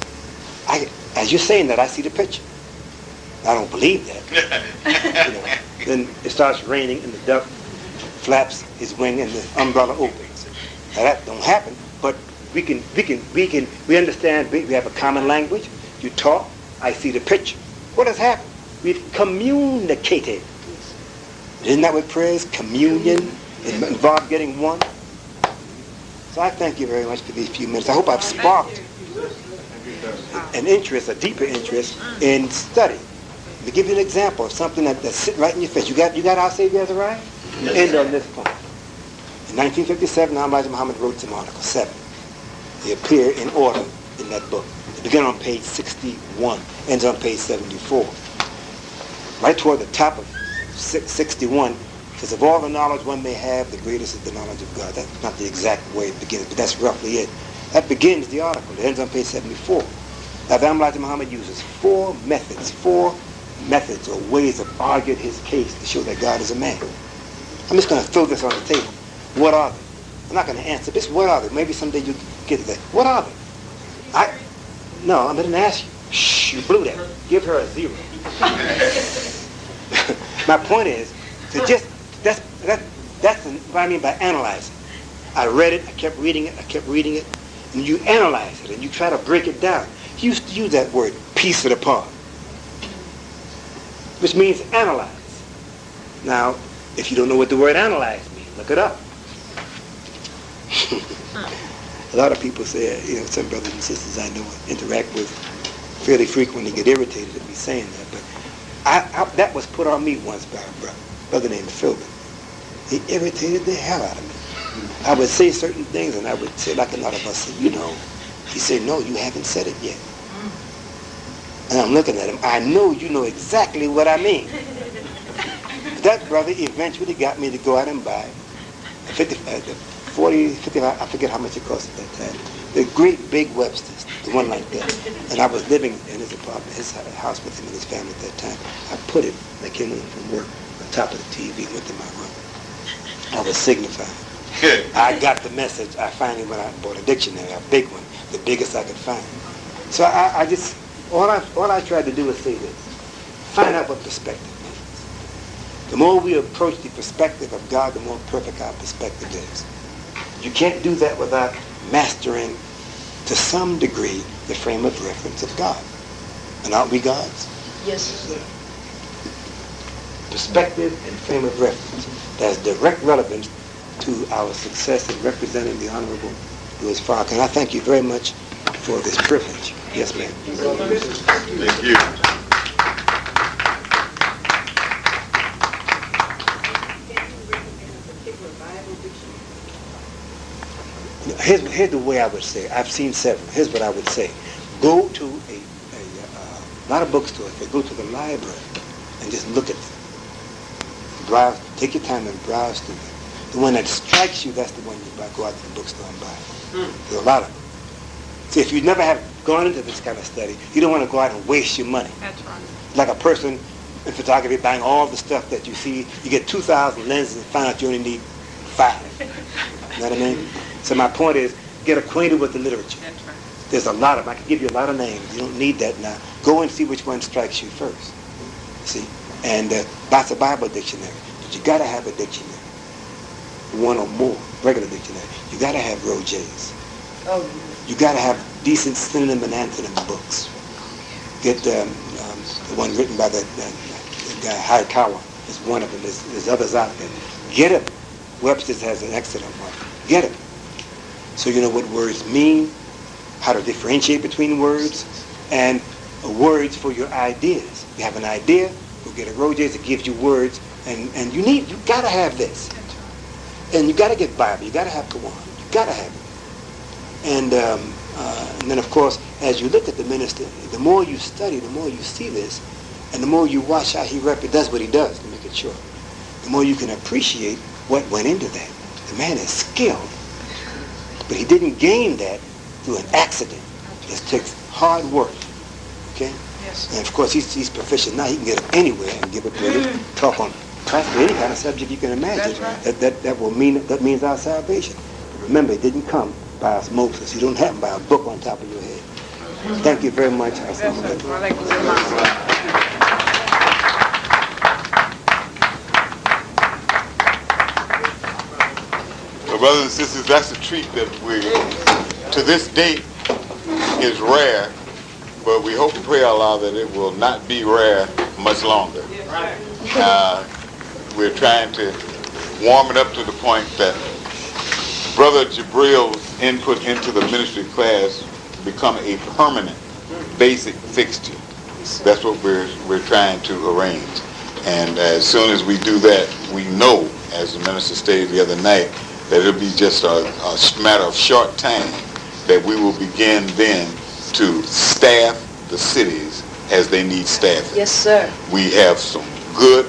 As you're saying that, I see the picture. I don't believe that. Then it starts raining and the duck flaps his wing and the umbrella opens. Now that don't happen, but we understand, we have a common language. You talk, I see the picture. What has happened? We've communicated. Isn't that what prayer is? Communion. It involves getting one. So I thank you very much for these few minutes. I hope I've sparked an interest, a deeper interest in study. Let me give you an example of something that's sitting right in your face. You got Our Savior Has Arrived? Yes. End on this point. In 1957, Elijah Muhammad wrote some articles, 7. They appear in order in that book. They begin on page 61, ends on page 74. Right toward the top of 61, because of all the knowledge one may have, the greatest is the knowledge of God. That's not the exact way it begins, but that's roughly it. That begins the article. It ends on page 74. Now, Elijah Muhammad uses four methods or ways of arguing his case to show that God is a man. I'm just going to throw this on the table. What are they? I'm not going to answer this. What are they? Maybe someday you get to that. What are they? No, I didn't ask you. Shh, you blew that. Give her a 0. My point is to just, that's what I mean by analyzing. I read it, I kept reading it, and you analyze it, and you try to break it down. You used to use that word, piece it apart, which means analyze. Now, if you don't know what the word analyze means, look it up. A lot of people say, some brothers and sisters I know interact with fairly frequently get irritated at me saying that, but that was put on me once by a brother named Philbin. He irritated the hell out of me. I would say certain things, and I would say like a lot of us say, He said, no, you haven't said it yet. And I'm looking at him. I know you know exactly what I mean. That brother eventually got me to go out and buy a 55, I forget how much it cost at that time. The great big Webster's, the one like that. And I was living in his apartment, his house with him and his family at that time. I put it, I came in from work, on top of the TV, went to my room. I was signifying. I got the message. I finally went out and bought a dictionary, a big one, the biggest I could find. So I just, all I tried to do was say this. Find out what perspective means. The more we approach the perspective of God, the more perfect our perspective is. You can't do that without mastering, to some degree, the frame of reference of God. And aren't we gods? Yes, sir. Perspective and frame of reference. That's direct relevance to our success in representing the Honorable Louis Farrakhan. And I thank you very much for this privilege. Yes, ma'am. Thank you. Here's the way I would say it. I've seen several. Here's what I would say. Go to not a bookstore, but go to the library and just look at them. Browse, take your time and browse through them. The one that strikes you, that's the one you buy. Go out to the bookstore and buy. There's a lot of them. See, if you never have gone into this kind of study, you don't want to go out and waste your money. That's right. Like a person in photography buying all the stuff that you see. You get 2,000 lenses and find out you only need 5. You know what I mean? So my point is, get acquainted with the literature. That's right. There's a lot of them. I can give you a lot of names. You don't need that now. Go and see which one strikes you first. See? And that's a Bible dictionary. But you got to have a dictionary. One or more. Regular dictionary. You got to have Roget's. Oh, You got to have decent synonym and antonym books. Get the one written by the guy Hayakawa. Is one of them. There's others out there. Get it. Webster's has an excellent one. Get it. So you know what words mean, how to differentiate between words, and words for your ideas. You have an idea, go get a Roget's that gives you words, and you got to have this. And you got to get Bible, you got to have Quran, you got to have it. And then of course, as you look at the minister, the more you study, the more you see this, and the more you watch how he does what he does to make it sure, the more you can appreciate what went into that. The man is skilled. But he didn't gain that through an accident. It takes hard work. Okay? Yes. And of course, he's proficient now. He can get up anywhere and give a brilliant talk on practically any kind of subject you can imagine. That's right. That means our salvation. But remember, it didn't come by osmosis. You don't happen by a book on top of your head. Thank you very much. Asalaam alaikum. Well, brothers and sisters, that's a treat that to this date, is rare, but we hope and pray Allah that it will not be rare much longer. We're trying to warm it up to the point that Brother Jabril's input into the ministry class become a permanent, basic fixture. That's what we're trying to arrange. And as soon as we do that, we know, as the minister stated the other night, that it'll be just a matter of short time that we will begin then to staff the cities as they need staffing. yes, sir. We have some good,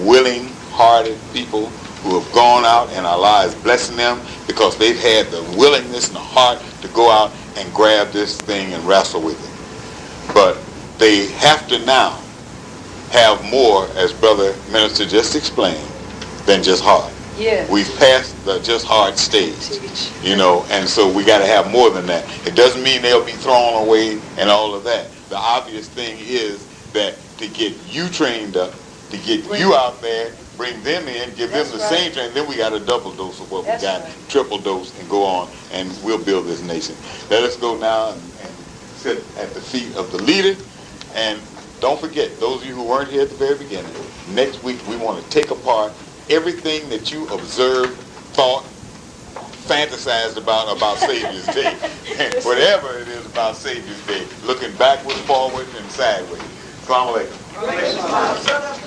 willing-hearted people who have gone out and Allah is blessing them because they've had the willingness and the heart to go out and grab this thing and wrestle with it. But they have to now have more, as Brother Minister just explained, than just heart. Yes. We've passed the just hard stage, you know, and so we got to have more than that. It doesn't mean they'll be thrown away and all of that. The obvious thing is that to get you trained up, to get you out there, bring them in, give them the same training, then we got a double dose of what we got, triple dose, and go on, and we'll build this nation. Let us go now and sit at the feet of the leader, and don't forget, those of you who weren't here at the very beginning, next week we want to take apart everything that you observed, thought, fantasized about Savior's Day. Whatever it is about Savior's Day, looking backwards, forward, and sideways. Assalamu alaikum.